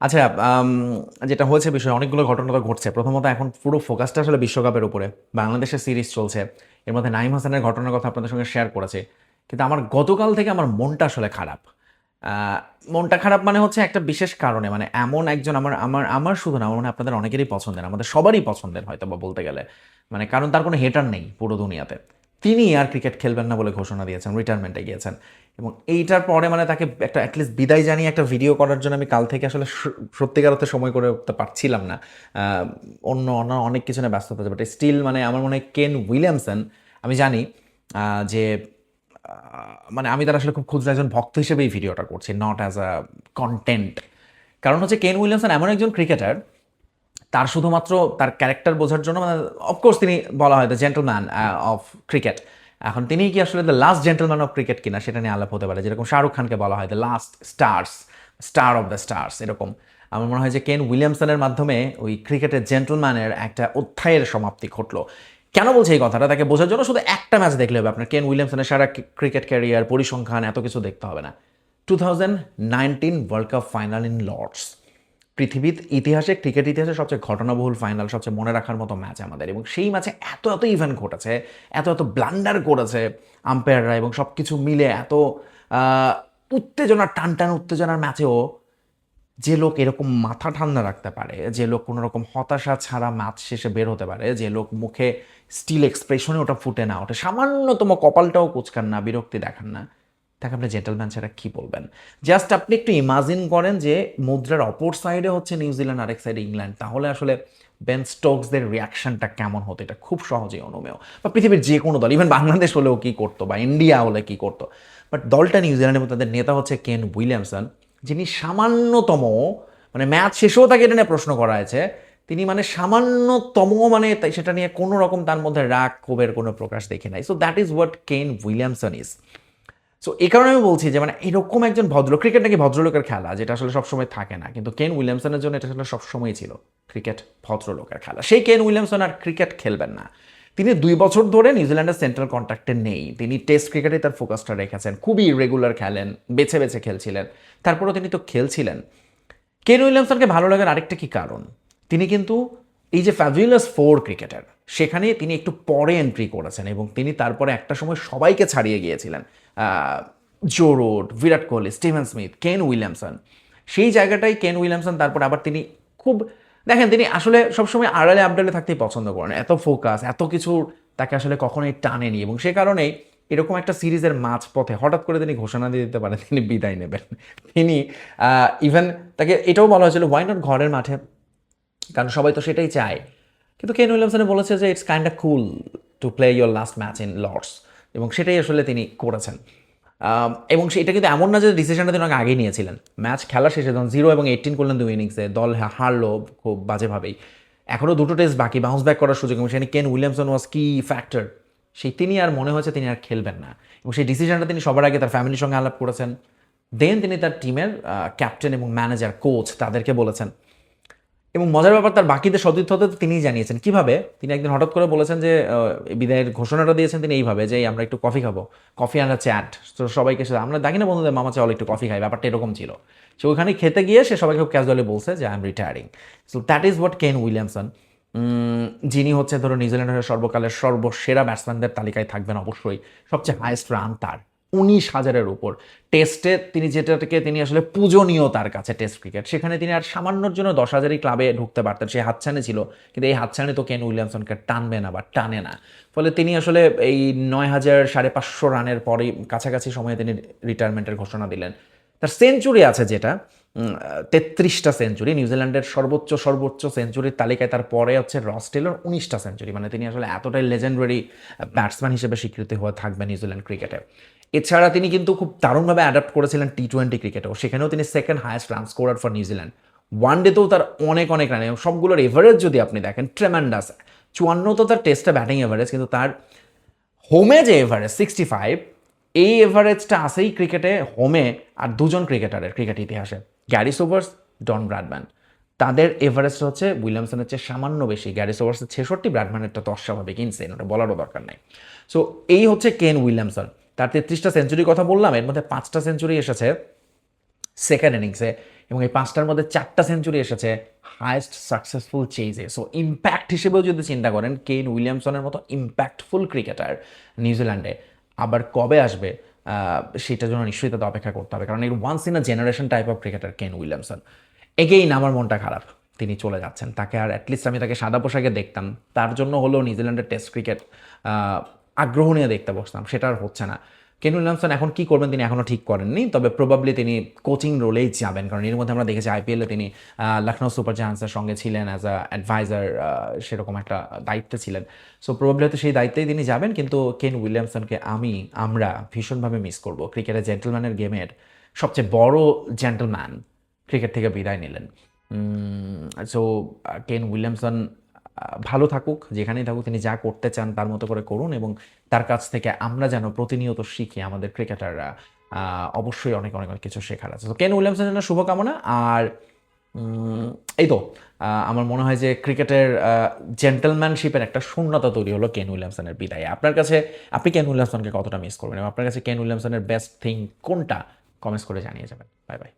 আচ্ছা, যেটা হয়েছে বিষয় অনেকগুলো ঘটনা তো ঘটছে। প্রথমত এখন পুরো ফোকাসটা আসলে বিশ্বকাপের উপরে। বাংলাদেশের সিরিজ চলছে। এর মধ্যে নাঈম হাসানের ঘটনার কথা আপনাদের সঙ্গে শেয়ার করেছি। কিন্তু আমার গতকাল থেকে আমার মনটা আসলে খারাপ। আ মনটা খারাপ মানে হচ্ছে একটা বিশেষ কারণে। মানে এমন একজন আমার আমার আমার শুধু না, আমার মনে হয় আপনাদের অনেকেরই পছন্দের। আমাদের সবারই পছন্দের হয়তোবা বলতে গেলে। মানে কারণ তার কোনো হেটার নেই পুরো দুনিয়াতে। তিনি আর ক্রিকেট খেলবেন না বলে ঘোষণা দিয়েছেন, রিটায়ারমেন্টে গিয়েছেন। এবং এইটার পরে মানে তাকে একটা এটলিস্ট বিদায় জানিয়ে একটা ভিডিও করার জন্য আমি কাল থেকে আসলে সত্যিকার অর্থে সময় করে উঠতে পারছিলাম না। অন্য অনেক কিছু নিয়ে ব্যস্ত হতে বাট স্টিল মানে আমার মনে হয় কেন উইলিয়ামসন, আমি জানি যে মানে আমি তার আসলে খুব ক্ষুদ্র একজন ভক্ত হিসেবে এই ভিডিওটা করছি, নট অ্যাজ আ কন্টেন্ট। কারণ হচ্ছে কেন উইলিয়ামসন এমন একজন ক্রিকেটার, তার শুধুমাত্র তার ক্যারেক্টার বোঝার জন্য মানে অফকোর্স তিনি বলা হয় দ্য জেন্টলম্যান অফ ক্রিকেট। এখন তিনি কি আসলে the last gentleman of cricket কিনা সেটা নিয়ে আলাপ হতে পারে, যেরকম শাহরুখ খানকে বলা হয় the last star of the stars, এরকম আমার মনে হয় যে কেন উইলিয়ামসনের মাধ্যমে ওই ক্রিকেটের জেন্টলম্যানের একটা অধ্যায়ের সমাপ্তি ঘটলো। কেন বলছে এই কথাটা? তাকে বোঝার জন্য শুধু একটা ম্যাচ দেখলে হবে আপনার। কেন উইলিয়ামসনের সারা ক্রিকেট ক্যারিয়ার, পরিসংখ্যান এত কিছু দেখতে হবে না। 2019 world cup final in Lord's, পৃথিবীর ইতিহাসে, ক্রিকেট ইতিহাসে সবচেয়ে ঘটনাবহুল ফাইনাল, সবচেয়ে মনে রাখার মতো ম্যাচ আমাদের। এবং সেই ম্যাচে এত এত ইভেন্ট ঘটেছে, এত এত ব্লান্ডার করেছে আম্পায়াররা, এবং সব কিছু মিলে এত উত্তেজনা, টান টান উত্তেজনার ম্যাচেও যে লোক এরকম মাথা ঠান্ডা রাখতে পারে, যে লোক কোনো রকম হতাশা ছাড়া ম্যাচ শেষে বের হতে পারে, যে লোক মুখে স্টিল এক্সপ্রেশনে ওটা ফুটে না ওটা, সামান্যতম কপালটাও কুচকান না, বিরক্তি দেখান না, তাকে আপনি জেন্টলম্যান ছাড়া কী বলবেন? জাস্ট আপনি একটু ইমাজিন করেন যে মুদ্রার অপর সাইডে হচ্ছে নিউজিল্যান্ড, আরেক সাইডে ইংল্যান্ড, তাহলে আসলে বেন স্টোকসদের রিয়াকশনটা কেমন হতো? এটা খুব সহজেই অনুমেয়। বা পৃথিবীর যে কোনো দল, ইভেন বাংলাদেশ হলেও কী করতো, বা ইন্ডিয়া হলে কী করতো। বাট দলটা নিউজিল্যান্ড এবং তাদের নেতা হচ্ছে কেন উইলিয়ামসন, যিনি সামান্যতম, মানে ম্যাচ শেষেও তাকে এটা নিয়ে প্রশ্ন করা হয়েছে, তিনি মানে সামান্যতম মানে সেটা নিয়ে কোনো রকম তার মধ্যে রাগ ক্ষোভের কোনো প্রকাশ দেখি নাই। So that is what Kane Williamson is. So এই কারণে আমি বলছি যে মানে এরকম একজন ভদ্র, ক্রিকেট নাকি ভদ্রলোকের খেলা, যেটা আসলে সবসময় থাকে না, কিন্তু কেন উইলিয়ামসনের জন্য এটা আসলে সবসময়ই ছিল ক্রিকেট ভদ্রলোকের খেলা। সেই কেন উইলিয়ামসন আর ক্রিকেট খেলবেন না। তিনি 2 বছর ধরে নিউজিল্যান্ডের সেন্ট্রাল কন্ট্রাক্টে নেই। তিনি টেস্ট ক্রিকেটে তার ফোকাসটা রেখেছেন, খুবই রেগুলার খেলেন, বেছে বেছে খেলছিলেন, তারপরেও তিনি তো খেলছিলেন। কেন উইলিয়ামসনকে ভালো লাগার আরেকটা কি কারণ, তিনি কিন্তু এই যে ফ্যাবুলাস ফোর ক্রিকেটার, সেখানে তিনি একটু পরে এন্ট্রি করেছেন এবং তিনি তারপরে একটা সময় সবাইকে ছাড়িয়ে গিয়েছিলেন। Joe Root, Virat Kohli, Steven Smith, Kane Williamson. সেই জায়গাটাই কেন উইলিয়ামসন তারপর আবার তিনি খুব, দেখেন তিনি আসলে সবসময় আড়ালে আবডালে থাকতেই পছন্দ করেন, এত ফোকাস এত কিছু তাকে আসলে কখনোই টানেনি, এবং সে কারণেই এরকম একটা সিরিজের মাঝপথে হঠাৎ করে তিনি ঘোষণা দিয়ে দিতে পারেন তিনি বিদায় নেবেন। তিনি ইভেন তাকে এটাও বলা হয়েছিল ওয়াই নট ঘরের মাঠে, কারণ সবাই তো সেটাই চায়। কিন্তু কেন উইলিয়ামসনে বলেছে যে it's kind cool to play your last match in Lord's, এবং সেটাই আসলে তিনি করেছেন। এবং সেটা কিন্তু এমন না যে ডিসিশনটা তিনি অনেক আগেই নিয়েছিলেন। ম্যাচ খেলা শেষে যখন 0 এবং 18 করলেন 2 ইনিংসে, দল হারলো খুব বাজেভাবেই, এখনও 2টো টেস্ট বাকি, বাউন্স ব্যাক করার সুযোগ, এবং সেখানে কেন উইলিয়ামসন ওয়াজ কি ফ্যাক্টর। সেই তিনি আর মনে হয়েছে তিনি আর খেলবেন না, এবং সেই ডিসিশনটা তিনি সবার আগে তার ফ্যামিলির সঙ্গে আলাপ করেছেন। দেন তিনি তার টিমের ক্যাপ্টেন এবং ম্যানেজার, কোচ, তাদেরকে বলেছেন। এবং মজার ব্যাপার, তার বাকিদের সতীর্থদের তিনিই জানিয়েছেন। কিভাবে? তিনি একদিন হঠাৎ করে বলেছেন যে বিদায়ের ঘোষণাটা দিয়েছেন তিনি এইভাবে যে আমরা একটু কফি খাবো, কফি অ্যান্ড চ্যাট। তো সবাইকে আমরা দেখি না বন্ধুদের, মামা চল একটু কফি খাই, ব্যাপারটা এরকম ছিল। সে ওইখানে খেতে গিয়ে সে সবাইকে খুব ক্যাজুয়ালি বলছে যে I am retiring. So that is what Kane Williamson, যিনি হচ্ছে ধরো নিউজিল্যান্ডের সর্বকালের সর্বসেরা ব্যাটসম্যানদের তালিকায় থাকবেন অবশ্যই। সবচেয়ে হাইয়েস্ট রান তার 19,000-এর উপর। টেস্টে তিনি যেটাকে তিনি আসলে পূজনীয় তার কাছে টেস্ট ক্রিকেট, সেখানে তিনি আর সামান্যর জন্য 10,000-ই ক্লাবে ঢুকতে পারতেন, সে হাতছানি ছিল। কিন্তু এই হাতছানি তো কেন উইলিয়ামসনকে টানবে না বা টানে না। ফলে তিনি আসলে এই 9,000 550 রানের পরেই কাছাকাছি সময়ে তিনি রিটায়ারমেন্টের ঘোষণা দিলেন। তার সেঞ্চুরি আছে যেটা 33টা সেঞ্চুরি, নিউজিল্যান্ডের সর্বোচ্চ সর্বোচ্চ সেঞ্চুরির তালিকায় তার পরে হচ্ছে রস টেলর 19টা সেঞ্চুরি। মানে তিনি আসলে এতটাই লেজেন্ডারি ব্যাটসম্যান হিসেবে স্বীকৃতি হয়ে থাকবে নিউজিল্যান্ড ক্রিকেটে। এছাড়া তিনি কিন্তু খুব দারুণভাবে অ্যাডাপ্ট করেছিলেন টি-20 ক্রিকেটেও, সেখানেও তিনি second highest run scorer for New Zealand. One ডেতেও তার অনেক অনেক রান, এবং সবগুলোর এভারেজ যদি আপনি দেখেন ট্রেমেন্ডাস। 54 তো তার টেস্টে ব্যাটিং এভারেজ, কিন্তু তার হোমে যে এভারেজ 65, এই এভারেজটা আসেই ক্রিকেটে হোমে আর দুজন ক্রিকেটারের ক্রিকেট ইতিহাসে, গ্যারি সোবার্স, ডন ব্র্যাডম্যান। তাদের এভারেজটা হচ্ছে উইলিয়ামসনের চেয়ে সামান্য বেশি। গ্যারি সোবার্সের 66, ব্র্যাডম্যানেরটা তো অস্বাভাবিক, ইনসেন, ওটা বলারও দরকার নাই। সো এই হচ্ছে কেন উইলিয়ামসন। তার 33টা সেঞ্চুরির কথা বললাম, এর মধ্যে 5টা সেঞ্চুরি এসেছে সেকেন্ড ইনিংসে। এবং এই 5টার মধ্যে 4টা সেঞ্চুরি এসেছে হায়েস্ট সাকসেসফুল চেজে। সো ইম্প্যাক্ট হিসেবেও যদি চিন্তা করেন, কেন উইলিয়ামসনের মতো ইম্প্যাক্টফুল ক্রিকেটার নিউজিল্যান্ডে আবার কবে আসবে, সেটার জন্য নিশ্চয়ই তাদের অপেক্ষা করতে হবে, কারণ এর once in a generation type of cricketer Ken Williamson. Again আমার মনটা খারাপ তিনি চলে যাচ্ছেন, তাকে আর অ্যাটলিস্ট আমি তাকে সাদা পোশাকে দেখতাম, তার জন্য হলেও নিউজিল্যান্ডের টেস্ট ক্রিকেট আগ্রহ নিয়ে দেখতে বসতাম, সেটা আর হচ্ছে না। কেন উইলিয়ামসন এখন কী করবেন তিনি এখনও ঠিক করেননি, তবে প্রবাবলি তিনি কোচিং রোলেই যাবেন, কারণ এর মধ্যে আমরা দেখেছি আইপিএলে তিনি লখনৌ সুপার জায়ান্টসের সঙ্গে ছিলেন অ্যাজ আ অ্যাডভাইজার, সেরকম একটা দায়িত্বে ছিলেন। সো প্রবাবলি হয়তো সেই দায়িত্বেই তিনি যাবেন, কিন্তু কেন উইলিয়ামসনকে আমরা ভীষণভাবে মিস করব। ক্রিকেটের জেন্টলম্যানের গেমের সবচেয়ে বড় জেন্টলম্যান ক্রিকেট থেকে বিদায় নিলেন। সো কেন উইলিয়ামসন ভালো থাকুক, যেখানেই থাকুক, তিনি যা করতে চান তার মতো করে করুন, এবং তার কাছ থেকে আমরা যেন প্রতিনিয়ত শিখি, আমাদের ক্রিকেটাররা অবশ্যই অনেক অনেক অনেক কিছু শেখার আছে। তো কেন উইলিয়ামসনের জন্য শুভকামনা। আর এই তো আমার মনে হয় যে ক্রিকেটের জেন্টলম্যানশিপের একটা শূন্যতা তৈরি হলো কেন উইলিয়ামসনের বিদায়ে। আপনার কাছে আপনি কেন উইলিয়ামসনকে কতটা মিস করবেন এবং আপনার কাছে কেন উইলিয়ামসনের বেস্ট থিং কোনটা, কমেন্টস করে জানিয়ে যাবেন। Bye bye.